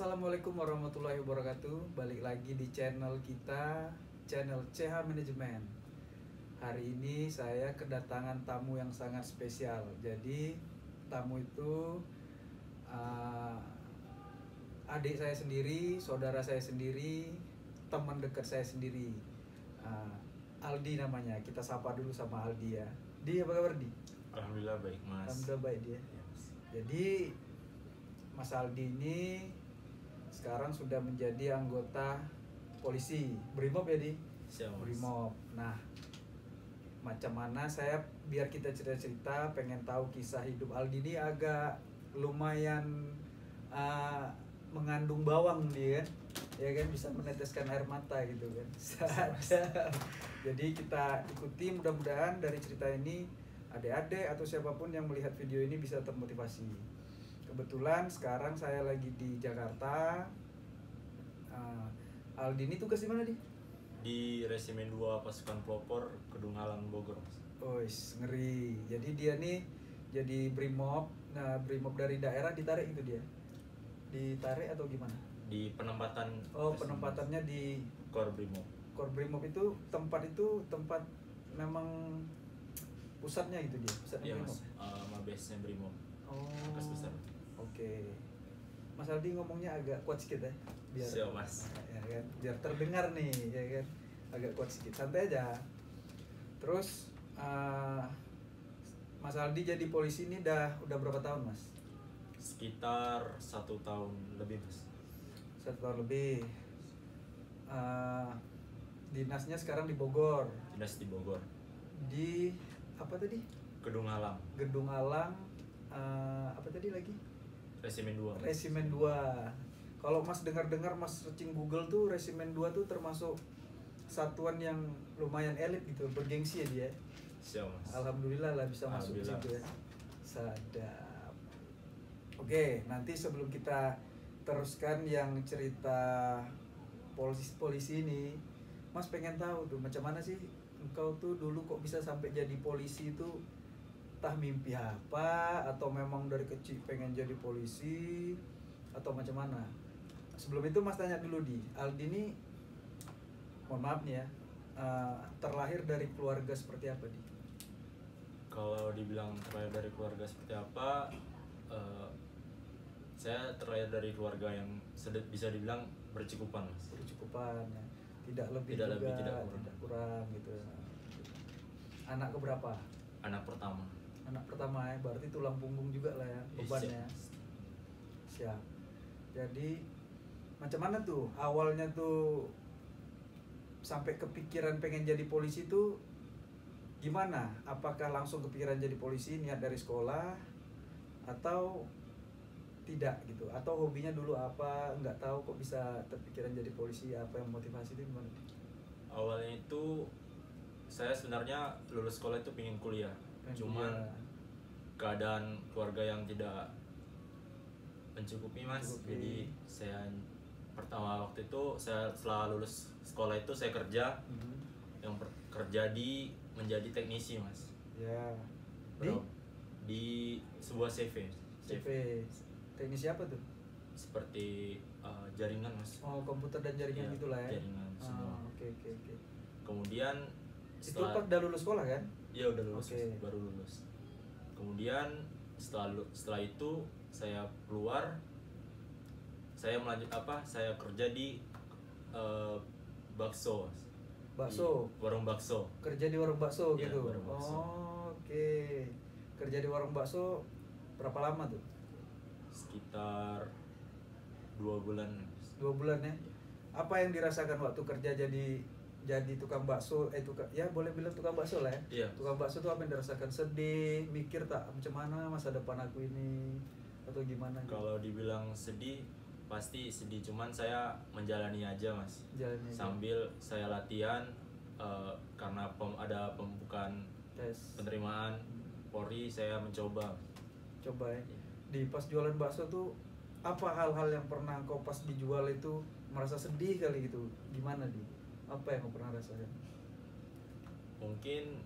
Assalamualaikum warahmatullahi wabarakatuh. Balik lagi di channel kita, channel CH Management. Hari ini saya kedatangan tamu yang sangat spesial. Jadi tamu itu adik saya sendiri, saudara saya sendiri, teman dekat saya sendiri. Aldi namanya. Kita sapa dulu sama Aldi ya. Di, apa kabar Di? Alhamdulillah baik mas. Alhamdulillah baik dia. Ya, mas. Jadi Mas Aldi ini sekarang sudah menjadi anggota polisi Brimob ya Di? Siap, mas. Brimob. Nah, macam mana saya biar kita cerita-cerita, pengen tahu kisah hidup Aldi ini agak lumayan mengandung bawang dia kan, ya kan, bisa meneteskan air mata gitu kan. Jadi kita ikuti, mudah-mudahan dari cerita ini adik-adik atau siapapun yang melihat video ini bisa termotivasi. Kebetulan sekarang saya lagi di Jakarta. Aldi ini tugas di mana Di? Di Resimen 2 Pasukan Pelopor Kedung Halang Bogor, mas. Oh, ngeri. Jadi dia nih jadi Brimob. Nah, Brimob dari daerah ditarik itu dia. Ditarik atau gimana? Di penempatan. Oh, penempatannya di Kor Brimob. Kor Brimob itu tempat memang pusatnya gitu dia. Pusatnya Iya Brimob. mas. Mabesnya Brimob. Oh. Markas besar. Oke. Mas Aldi ngomongnya agak kuat sedikit ya. Biar Siap, mas. ya kan, biar terdengar nih, ya kan. Agak kuat sedikit. Santai aja. Terus Mas Aldi jadi polisi ini udah berapa tahun, Mas? Sekitar 1 tahun lebih, mas. 1 tahun lebih. Dinasnya sekarang di Bogor. Dinas di Bogor. Di apa tadi? Kedung Halang. Gedung Alang. Apa tadi lagi? Resimen 2. Mas. Resimen 2. Kalau Mas dengar-dengar Mas searching Google tuh Resimen 2 tuh termasuk satuan yang lumayan elit gitu, bergengsi ya dia. Siap, mas. Alhamdulillah lah bisa masuk ke situ ya. Sadap. Oke, nanti sebelum kita teruskan yang cerita polisi ini, Mas pengen tahu tuh macam mana sih engkau tuh dulu kok bisa sampai jadi polisi itu? Entah mimpi apa atau memang dari kecil pengen jadi polisi atau macam mana? Sebelum itu Mas tanya dulu Di, Aldi ini mohon maaf nih ya, terlahir dari keluarga seperti apa Di? Kalau dibilang terlahir dari keluarga seperti apa, saya terlahir dari keluarga yang bisa dibilang bercukupan, mas. Bercukupan ya. Tidak lebih Tidak juga, lebih, tidak kurang gitu. Anak keberapa? Anak pertama. Anak pertama ya, berarti tulang punggung juga lah ya bebannya. Siap. Jadi macam mana tuh awalnya tuh sampai kepikiran pengen jadi polisi tuh gimana? Apakah langsung kepikiran jadi polisi niat dari sekolah atau tidak gitu? Atau hobinya dulu apa? Nggak tahu kok bisa terpikiran jadi polisi, apa yang motivasi itu gimana? Awalnya itu saya sebenarnya lulus sekolah itu pengen kuliah. Cuman keadaan keluarga yang tidak mencukupi, mas. Jadi saya pertama waktu itu setelah lulus sekolah itu saya kerja. Yang kerja menjadi teknisi, mas. Ya. Di sebuah CV. Teknisi apa tuh? Seperti jaringan, mas. Oh, komputer dan jaringan Ya, gitulah ya. jaringan semua. Oke. Kemudian Itu pas udah lulus sekolah kan? Ya udah lulus, Okay. Baru lulus. Kemudian setelah itu saya keluar, saya saya kerja di bakso. Bakso. Di warung bakso. Kerja di warung bakso Ya, gitu. warung bakso. Oh, oke. Kerja di warung bakso berapa lama tuh? Sekitar 2 bulan. 2 bulan ya. Apa yang dirasakan waktu kerja jadi tukang bakso? Ya boleh bilang tukang bakso lah ya. Iya. Tukang bakso tuh apa yang dirasakan? Sedih, mikir tak macam mana masa depan aku ini atau gimana? Kalau dibilang sedih, pasti sedih. Cuman saya menjalani aja, mas. Jalannya Sambil saya latihan karena ada pembukaan tes penerimaan Polri, saya mencoba. Coba ya. Di pas jualan bakso tuh apa hal-hal yang pernah kau pas dijual itu merasa sedih kali gitu? Gimana Di? Apa yang kau pernah rasakan? Mungkin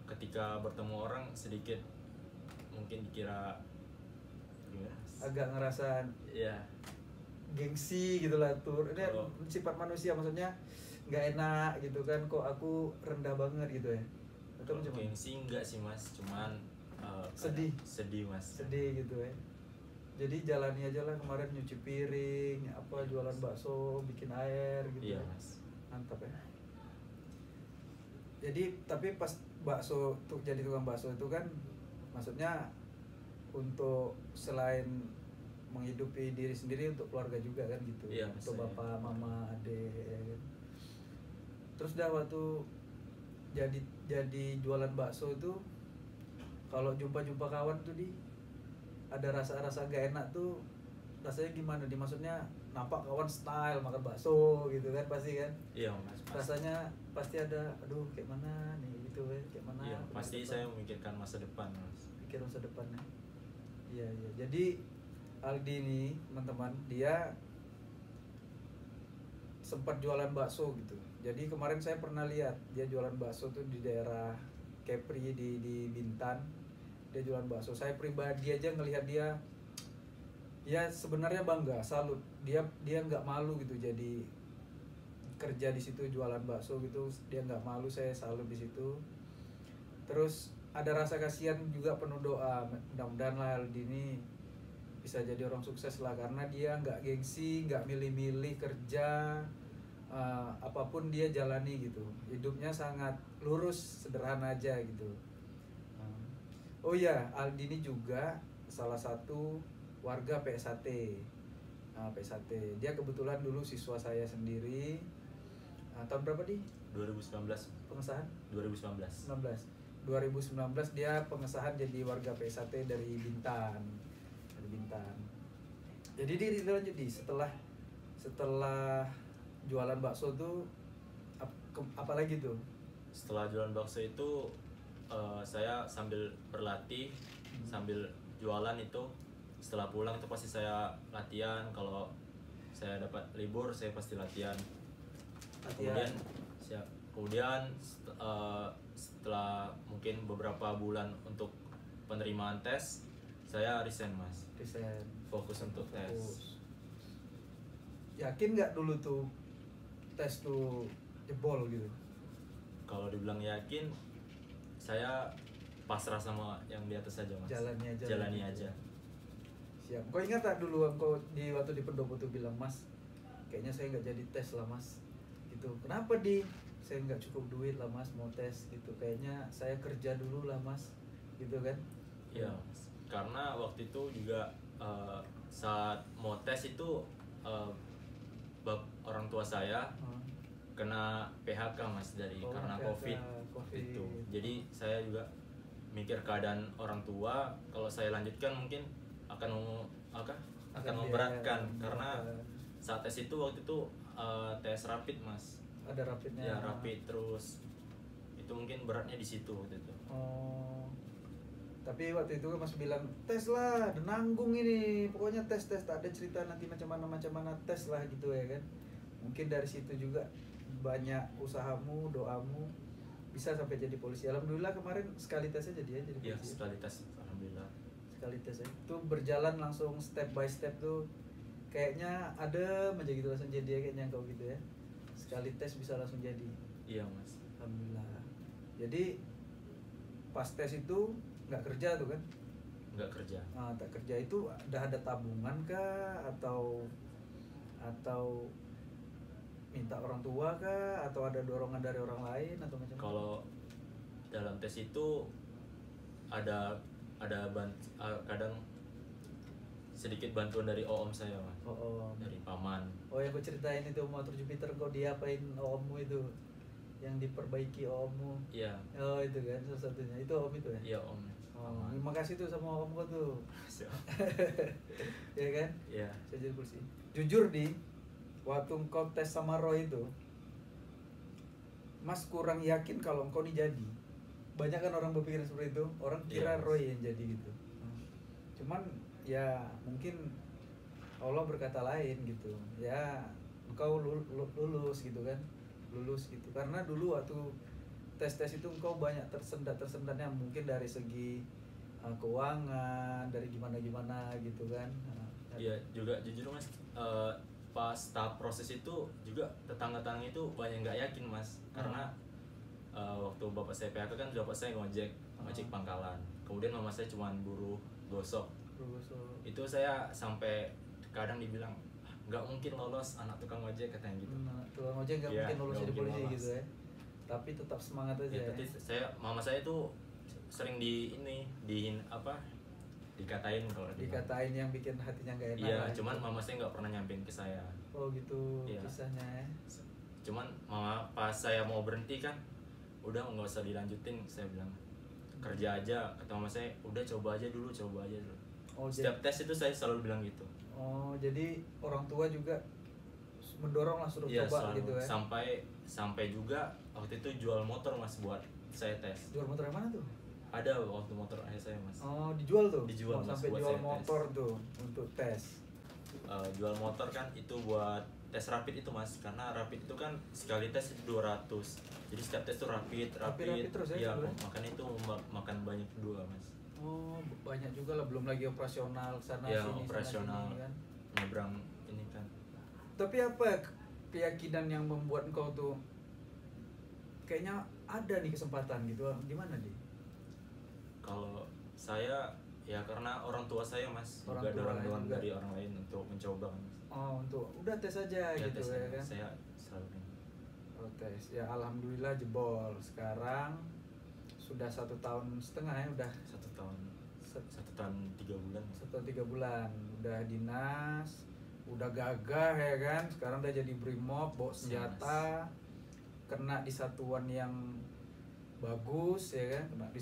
ketika bertemu orang sedikit mungkin dikira gimana? Agak ngerasa Ya, gengsi gitu lah tuh. Ini Kalau- sifat manusia, maksudnya nggak enak gitu kan, kok aku rendah banget gitu ya, atau Kalau macam mana? gengsi enggak sih mas, cuman Sedih. sedih mas. Sedih gitu ya. Jadi jalani aja lah, kemarin nyuci piring, apa jualan bakso, bikin air gitu. Iya ya. mas. Mantap ya. Jadi tapi pas bakso tuh jadi tukang bakso itu kan, maksudnya untuk selain menghidupi diri sendiri, untuk keluarga juga kan gitu. Iya, Untuk saya- bapak, mama, adik ya kan. Terus dah waktu jadi jualan bakso itu, kalau jumpa kawan tuh ada rasa-rasa gak enak tuh, rasanya gimana di, maksudnya nampak kawan style makan bakso gitu kan pasti kan, Iya mas. rasanya pasti ada, aduh kayak mana nih gitu kan, kayak mana. Iya pasti depan. saya memikirkan masa depan mas. Pikir masa depannya. Iya iya. Jadi Aldi ini teman-teman, dia sempat jualan bakso gitu. Jadi kemarin saya pernah lihat dia jualan bakso tuh di daerah Kepri di Bintan. Dia jualan bakso. Saya pribadi aja ngelihat dia, ya sebenarnya bangga, salut. Dia nggak malu gitu, jadi kerja di situ jualan bakso gitu. Dia nggak malu, saya salut di situ. Terus ada rasa kasihan juga, penuh doa. Mudah-mudahan lah Aldi ini bisa jadi orang sukses lah, karena dia nggak gengsi, nggak milih-milih kerja, apapun dia jalani gitu. Hidupnya sangat lurus, sederhana aja gitu. Oh iya, Aldi ini juga salah satu warga PSAT. PSAT. Dia kebetulan dulu siswa saya sendiri. Tahun berapa di 2019. pengesahan? 2019. 2019 dia pengesahan jadi warga PSAT dari Bintan. Dari Bintan. Jadi dia lanjut di setelah jualan bakso tuh apa lagi tuh? Setelah jualan bakso itu saya sambil berlatih, sambil jualan itu. Setelah pulang itu pasti saya latihan. Kalau saya dapat libur saya pasti latihan. Kemudian setelah mungkin beberapa bulan untuk penerimaan tes, saya resign mas. Resign. Fokus untuk tes. Yakin nggak dulu tuh tes tuh jebol gitu? Kalau dibilang yakin, saya pasrah sama yang di atas saja mas. Jalani aja. Siap. Kau ingat tak dulu kau waktu di pendopo tuh bilang, mas, kayaknya saya nggak jadi tes lah mas. Gitu. Kenapa di? Saya nggak cukup duit lah mas mau tes gitu. Kayaknya saya kerja dulu lah mas. Gitu kan? Iya mas. Karena waktu itu juga saat mau tes itu orang tua saya kena PHK mas karena PHK, COVID itu. Jadi saya juga mikir keadaan orang tua, kalau saya lanjutkan mungkin akan memberatkan karena saat tes itu waktu itu tes rapid mas. Ada rapidnya. Ya rapid, terus itu mungkin beratnya di situ waktu itu. Oh. Tapi waktu itu kan mas bilang, tes lah, udah nanggung ini, pokoknya tes, tak ada cerita nanti macam mana tes lah gitu ya kan. Mungkin dari situ juga banyak usahamu, doamu bisa sampai jadi polisi. Alhamdulillah kemarin sekali tes aja dia jadi polisi. Iya, sekali tes, alhamdulillah. Sekali tes ya. Itu berjalan langsung step by step tuh, kayaknya ada aja gitu langsung jadi ya, kayaknya kau gitu ya. Sekali tes bisa langsung jadi. Iya mas. Alhamdulillah. Jadi pas tes itu nggak kerja tuh kan? Nggak kerja. Tak kerja itu udah ada tabungan kah, atau minta orang tua kah, atau ada dorongan dari orang lain atau macam? Kalau dalam tes itu ada kadang sedikit bantuan dari OOM saya mas. Dari paman. Oh yang gue ceritain itu motor Jupiter kau diapain OOMmu itu, yang diperbaiki OOMmu? Iya. Oh itu kan salah satunya, itu OOM itu ya? Iya om. Terima kasih tuh sama OOM kau tuh. Ya kan? Iya. Saya jadi polisi. Jujur di waktu engkau tes sama Roy itu, mas kurang yakin kalau engkau nih jadi. Banyak kan orang berpikir seperti itu, orang kira Roy yang jadi gitu. Cuman ya mungkin Allah berkata lain gitu. Ya engkau lulus gitu kan, lulus gitu. Karena dulu waktu tes itu engkau banyak tersendatnya mungkin dari segi keuangan, dari gimana gitu kan. Iya juga jujur mas, eh, pas tahap proses itu juga tetangga-tetangga itu banyak nggak yakin mas, karena waktu bapak saya PHK kan bapak saya ngojek pangkalan, kemudian mama saya cuma buruh gosok. Itu saya sampai kadang dibilang nggak mungkin lolos anak tukang ojek katanya gitu. Tukang ojek nggak mungkin lolos jadi polisi gitu ya, tapi tetap semangat aja ya. Tapi mama saya tuh sering dikatain kalau dikatain yang bikin hatinya nggak enak. Iya, cuman mama saya nggak pernah nyampein ke saya. Oh gitu ya. Kisahnya ya. Cuman mama pas saya mau berhenti kan, udah nggak usah dilanjutin, saya bilang kerja aja. Kata mama saya, udah coba aja dulu. Setiap tes itu saya selalu bilang gitu. Oh, jadi orang tua juga mendorong lah suruh coba selalu. Gitu ya. Sampai juga waktu itu jual motor mas buat saya tes. Jual motor yang mana tuh? Ada waktu motor ayah saya mas. Oh, dijual tuh? Dijual mas, sampai jual motor tes. Tuh untuk tes. Jual motor kan itu buat tes rapid itu mas, karena rapid itu kan sekali tes 200, jadi setiap tes tuh rapid terus ya. Makanya itu makan banyak dua mas. Oh, banyak juga lah, belum lagi operasional sana ya, sini operasional sana sini, kan? Nyebrang ini kan. Tapi apa keyakinan yang membuat engkau tuh kayaknya ada nih kesempatan gitu, gimana nih? Kalau saya ya karena orang tua saya mas, juga dorong dari orang lain untuk mencoba mas. Oh, untuk udah tes aja ya, gitu tes ya kan? Saya selalu tes ya, alhamdulillah jebol. Sekarang sudah 1,5 tahun ya, udah 1 tahun 3 bulan. 1 tahun 3 bulan udah dinas, udah gagah ya kan. Sekarang udah jadi brimob, bawa senjata, kena di satuan yang bagus ya kan,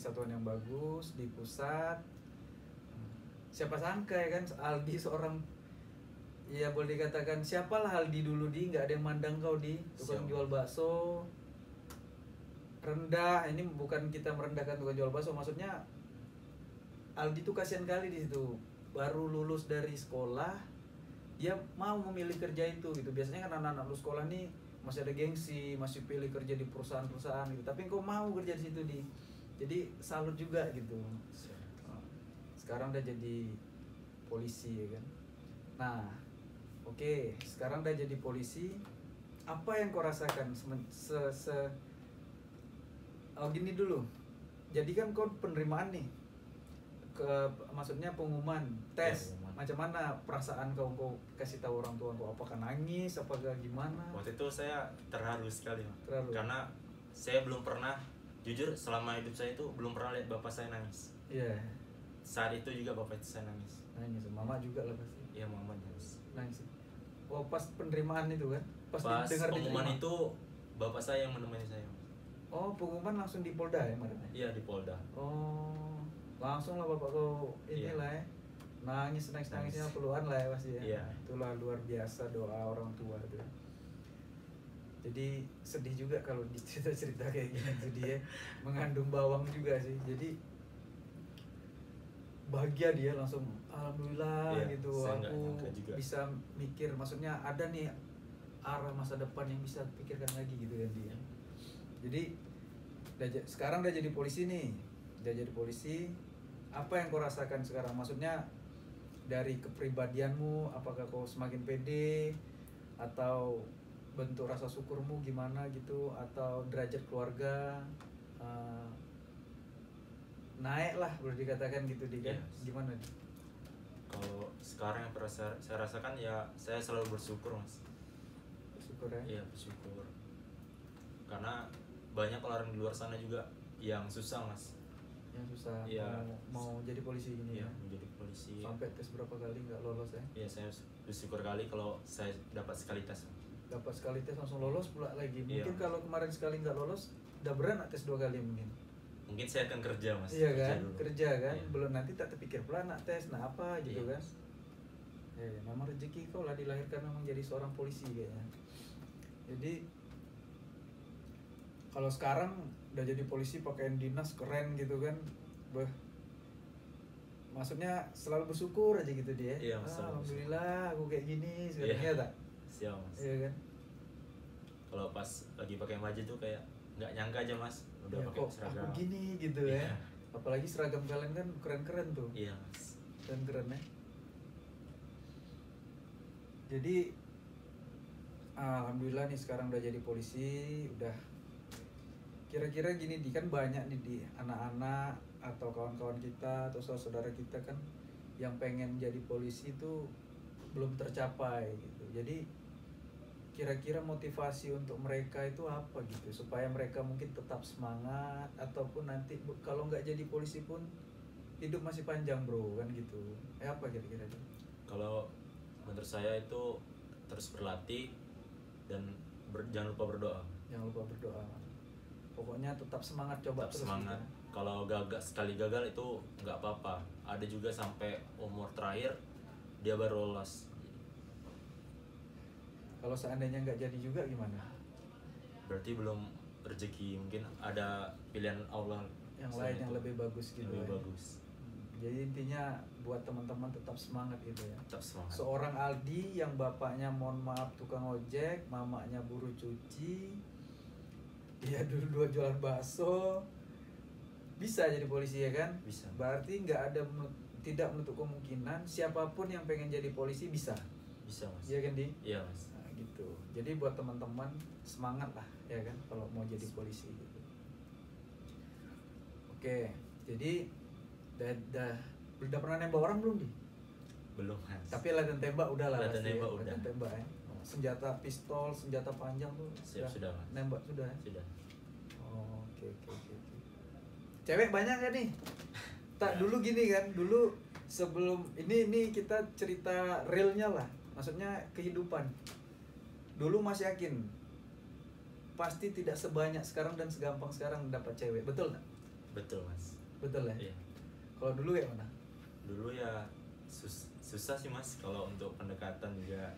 di pusat. Siapa sangka ya kan, Aldi seorang, ya boleh dikatakan siapalah Aldi dulu, nggak ada yang mandang kau di tukang jual bakso rendah. Ini bukan kita merendahkan tukang jual bakso, maksudnya Aldi tuh kasihan kali di situ, baru lulus dari sekolah dia mau memilih kerja itu gitu. Biasanya kan anak-anak lulus sekolah nih masih ada gengsi, masih pilih kerja di perusahaan-perusahaan gitu, tapi engkau mau kerja di situ jadi salut juga gitu. Sekarang udah jadi polisi ya kan. Nah, oke, sekarang udah jadi polisi, apa yang kau rasakan gini dulu. Jadi kan kau penerimaan nih, maksudnya pengumuman tes. Ya, macam mana perasaan kau kasih tahu orang tua kau? Apakah nangis, apakah gimana? Waktu itu saya terharu sekali. Karena saya belum pernah, jujur selama hidup saya itu belum pernah lihat bapak saya nangis. Iya. Saat itu juga bapak itu saya nangis. Mama juga lah pasti. Iya, mama nangis. Oh, pas penerimaan itu kan? Pas pengumuman itu bapak saya yang menemani saya. Oh, pengumuman langsung di Polda ya Marina? Iya, di Polda. Oh, langsung lah bapak kau inilah ya. Nangis-nangisnya puluhan lah ya pasti ya. Iya. Itulah luar biasa doa orang tua itu. Jadi sedih juga kalau cerita-cerita kayak gitu dia mengandung bawang juga sih. Jadi bahagia dia langsung alhamdulillah gitu. Aku bisa mikir, maksudnya ada nih arah masa depan yang bisa pikirkan lagi gitu kan dia. Jadi sekarang udah jadi polisi nih. Apa yang kau rasakan sekarang? Maksudnya dari kepribadianmu, apakah kau semakin pede, atau bentuk rasa syukurmu gimana gitu, atau derajat keluarga naik lah boleh dikatakan gitu kan? Yes. Gimana? Kalau sekarang yang saya rasakan ya saya selalu bersyukur mas. Bersyukur ya? Iya, bersyukur. Karena banyak orang di luar sana juga yang susah mas. Yang susah mau jadi polisi gini ya? Menjadi polisi. Sampai tes berapa kali nggak lolos ya? Iya, saya bersyukur kali kalau saya dapat sekali tes. Dapat sekali tes langsung lolos pula lagi. Mungkin kalau kemarin sekali nggak lolos, udah berat nak tes 2 kali mungkin. Mungkin saya akan kerja mas. Iya kan, kerja kan. Iya. Belum nanti tak terpikir pula nak tes, nah apa gitu kan. Ya, memang rezeki kau lah dilahirkan memang jadi seorang polisi kayaknya. Jadi kalau sekarang udah jadi polisi pakaian dinas keren gitu kan, maksudnya selalu bersyukur aja gitu dia. Iya, alhamdulillah aku kayak gini sekarang ya tak? Siap mas. Iya kan. Kalau pas lagi pakai baju tuh kayak nggak nyangka aja mas, udah ya, pakai seragam. Aku gini gitu ya. Apalagi seragam kalian kan keren-keren tuh. Iya mas. Keren-keren ya. Jadi alhamdulillah nih sekarang udah jadi polisi, udah kira-kira gini di kan banyak nih di anak-anak atau kawan-kawan kita atau saudara kita kan yang pengen jadi polisi itu belum tercapai gitu. Jadi kira-kira motivasi untuk mereka itu apa gitu supaya mereka mungkin tetap semangat ataupun nanti kalau nggak jadi polisi pun hidup masih panjang bro kan gitu. Apa kira-kira itu? Kalau menurut saya itu terus berlatih dan jangan lupa berdoa. Jangan lupa berdoa. Pokoknya tetap semangat, coba Tetap terus semangat. gitu. Kalau sekali gagal itu nggak apa-apa. Ada juga sampai umur terakhir dia baru lolos. Kalau seandainya nggak jadi juga gimana? Berarti belum rezeki, mungkin ada pilihan Allah Yang selain lain yang itu. lebih bagus gitu. Lebih ya. bagus. Jadi intinya buat teman-teman tetap semangat gitu ya. Tetap semangat. Seorang Aldi yang bapaknya mohon maaf tukang ojek, mamanya buruh cuci, dia dulu jualan bakso, bisa jadi polisi ya kan? Bisa. Berarti nggak ada tidak menutup kemungkinan siapapun yang pengen jadi polisi bisa. Bisa mas. Iya kan Di? Iya mas. Nah, gitu. Jadi buat teman-teman semangat lah ya kan kalau mau jadi polisi gitu. Oke, jadi udah pernah nembak orang belum Di? Belum mas. Tapi latihan tembak udah lah. Latihan pasti ya. tembak udah. Latihan tembak ya. Senjata pistol, senjata panjang tuh Sudah mas. nembak sudah ya? Sudah. Oh, oke. Cewek banyak kan nih? Tak Ya. dulu gini kan, dulu sebelum ini kita cerita realnya lah, maksudnya kehidupan. Dulu masih yakin pasti tidak sebanyak sekarang dan segampang sekarang dapat cewek, betul nggak? Betul mas. Betul ya. Iya. Kalau dulu kayak mana? Dulu ya susah sih mas kalau untuk pendekatan juga.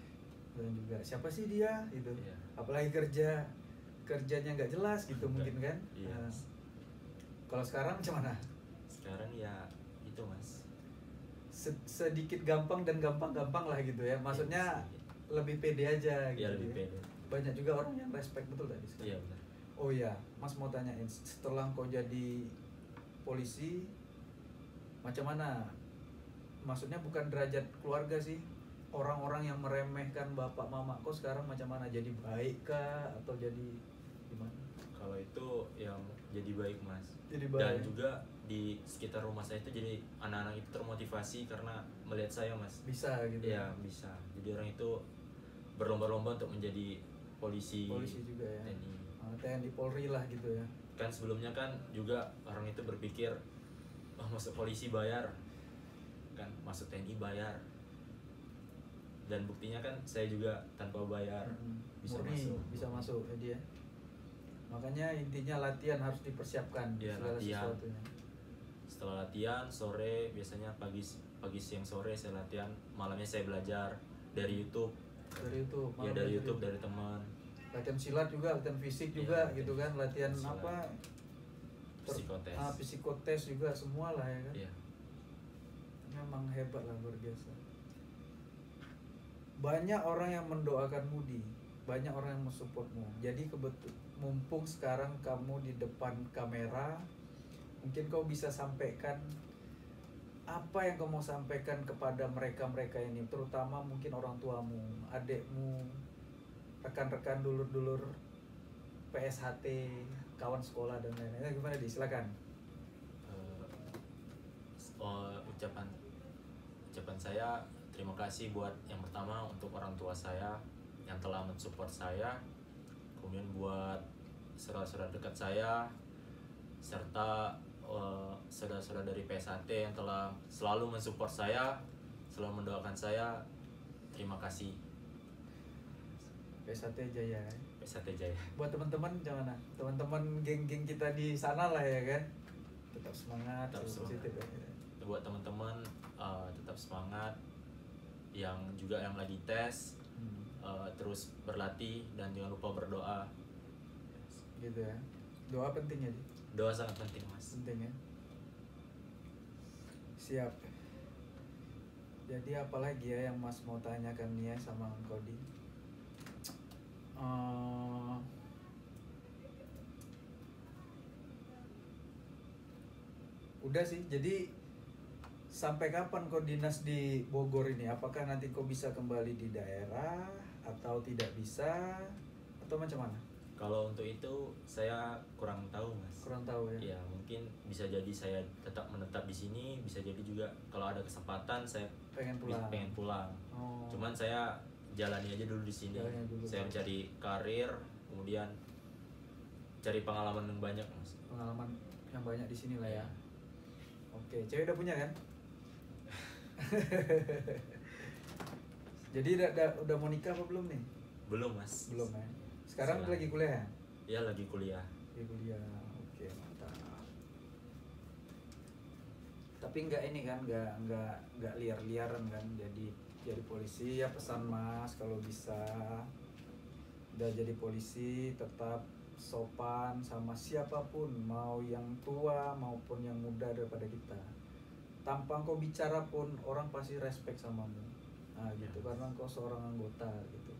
Dan juga siapa sih dia gitu? Iya. Apalagi kerjanya nggak jelas gitu mungkin kan? Iya. Nah, kalau sekarang macam mana? Sekarang ya itu mas. Sedikit gampang dan gampang lah gitu ya. Maksudnya lebih pede aja gitu. Iya lebih ya. pede. Banyak juga orang yang respect, betul tadi sekarang. Iya benar. Oh iya, Mas mau tanyain, setelah kau jadi polisi, macam mana? Maksudnya bukan derajat keluarga sih, orang-orang yang meremehkan bapak mama kau sekarang macam mana? Jadi baik kah atau jadi gimana? Kalau itu yang jadi baik mas. Jadi Dan baik. juga di sekitar rumah saya itu jadi anak-anak itu termotivasi karena melihat saya mas. Bisa gitu. Iya bisa. Jadi orang itu berlomba-lomba untuk menjadi polisi. Polisi juga ya. TNI. TNI Polri lah gitu ya. Kan sebelumnya kan juga orang itu berpikir masuk polisi bayar, kan masuk TNI bayar. Dan buktinya kan saya juga tanpa bayar bisa Murni, masuk. bisa masuk ya dia. Makanya intinya latihan harus dipersiapkan Iya, segala latihan. sesuatunya. Setelah latihan sore, biasanya pagi siang sore saya latihan, malamnya saya belajar dari YouTube. Dari YouTube. Ya malam dari belajar YouTube, dari teman. Latihan silat juga, latihan fisik Iya, juga latihan gitu kan, latihan silat. apa? Psikotes. Psikotes juga semua lah ya kan. Iya. Memang hebat lah, luar biasa. Banyak orang yang mendoakanmu Di, banyak orang yang mensupportmu. Jadi mumpung sekarang kamu di depan kamera, mungkin kau bisa sampaikan apa yang kau mau sampaikan kepada mereka ini, terutama mungkin orang tuamu, adekmu, rekan-rekan dulur-dulur PSHT, kawan sekolah dan lain-lain. Gimana Di? Silakan. Ucapan saya terima kasih buat yang pertama untuk orang tua saya yang telah mensupport saya, kemudian buat saudara-saudara dekat saya, serta saudara-saudara dari PSHT yang telah selalu mensupport saya, selalu mendoakan saya. Terima kasih. PSHT Jaya. PSHT Jaya. Buat teman-teman gimana? Teman-teman geng-geng kita di sana lah ya kan. Tetap semangat, Tetap positif semangat. ya. Buat teman-teman tetap semangat, yang juga yang lagi tes terus berlatih dan jangan lupa berdoa. Gitu ya. Doa penting ya Di? Doa sangat penting mas. Penting ya. Siap. Jadi apalagi ya yang Mas mau tanyakan nih ya sama engkau Di? Udah sih, jadi sampai kapan kau dinas di Bogor ini? Apakah nanti kau bisa kembali di daerah atau tidak bisa atau macam mana? Kalau untuk itu saya kurang tahu Mas. Kurang tahu ya. Ya mungkin bisa jadi saya tetap menetap di sini, bisa jadi juga kalau ada kesempatan saya Pengen pulang. Oh. Cuman saya jalani aja dulu di sini. Saya mencari karir, kemudian cari pengalaman yang banyak Mas. Pengalaman yang banyak di sini lah ya. Oke, cewek udah punya kan? Jadi udah mau nikah apa belum nih? Belum Mas. Belum ya. Sekarang lagi kuliah? Iya lagi kuliah. Lagi kuliah. Oke, mantap. Tapi nggak ini kan, nggak liar-liaran kan. Jadi polisi ya, pesan Mas kalau bisa udah jadi polisi tetap sopan sama siapapun, mau yang tua maupun yang muda daripada kita. Tanpa kau bicara pun orang pasti respect samamu. Nah gitu, karena kau seorang anggota gitu.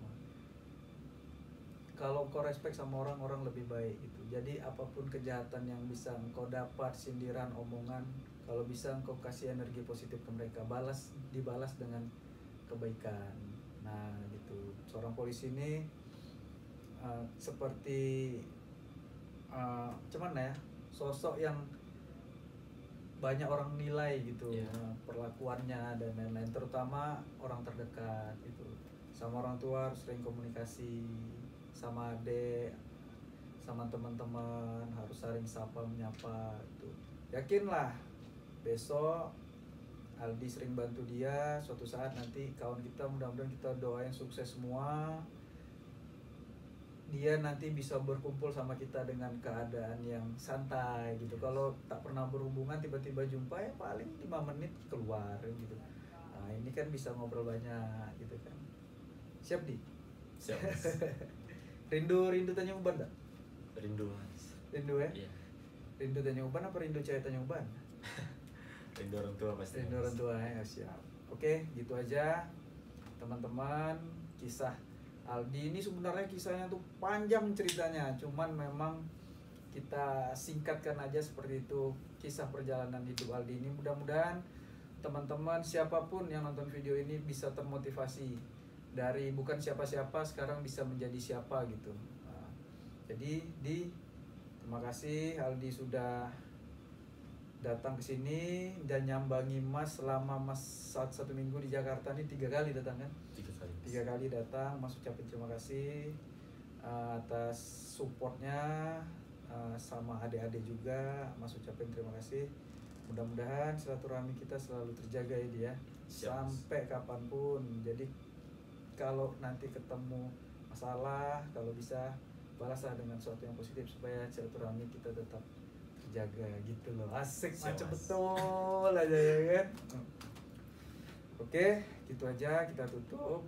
Kalau kau respect sama orang lebih baik gitu. Jadi apapun kejahatan yang bisa engkau dapat, sindiran, omongan, kalau bisa engkau kasih energi positif ke mereka, dibalas dengan kebaikan. Nah gitu, seorang polisi ini seperti cuman ya, sosok yang banyak orang nilai gitu, perlakuannya dan lain-lain, terutama orang terdekat gitu. Sama orang tua harus sering komunikasi, sama adik, sama teman-teman harus saling sapa menyapa gitu. Yakinlah besok Aldi sering bantu dia, suatu saat nanti kawan kita, mudah-mudahan kita doain sukses semua, dia nanti bisa berkumpul sama kita dengan keadaan yang santai gitu. Kalau tak pernah berhubungan tiba-tiba jumpa ya paling 5 menit keluar gitu. Nah ini kan bisa ngobrol banyak gitu kan. Siap Di? Siap Mas. Rindu Tanjung Uban tak? Rindu Mas. Rindu ya? Iya. Rindu Tanjung Uban apa rindu cewek Tanjung Uban? Rindu orang tua pasti. Rindu orang tua ya, siap. Oke, gitu aja teman-teman. Kisah Aldi ini sebenarnya kisahnya tuh panjang ceritanya, cuman memang kita singkatkan aja seperti itu kisah perjalanan hidup Aldi ini. Mudah-mudahan teman-teman siapapun yang nonton video ini bisa termotivasi dari bukan siapa-siapa sekarang bisa menjadi siapa gitu. Nah, jadi terima kasih Aldi sudah datang ke sini dan nyambangi Mas selama Mas 1 minggu di Jakarta ini 3 kali datang kan? 3 kali datang. Mas ucapin terima kasih atas supportnya, sama adik-adik juga Mas ucapin terima kasih. Mudah-mudahan silaturahmi kita selalu terjaga ya dia sampai kapanpun. Jadi kalau nanti ketemu masalah, kalau bisa balaslah dengan sesuatu yang positif supaya silaturahmi kita tetap terjaga gitu loh. Asik, macam betul aja ya kan. Oke, gitu aja kita tutup.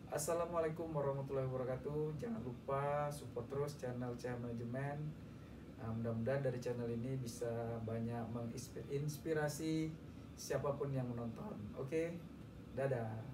Assalamualaikum warahmatullahi wabarakatuh. Jangan lupa support terus channel CH Manajemen. Mudah-mudahan dari channel ini bisa banyak menginspirasi siapapun yang menonton. Oke, dadah.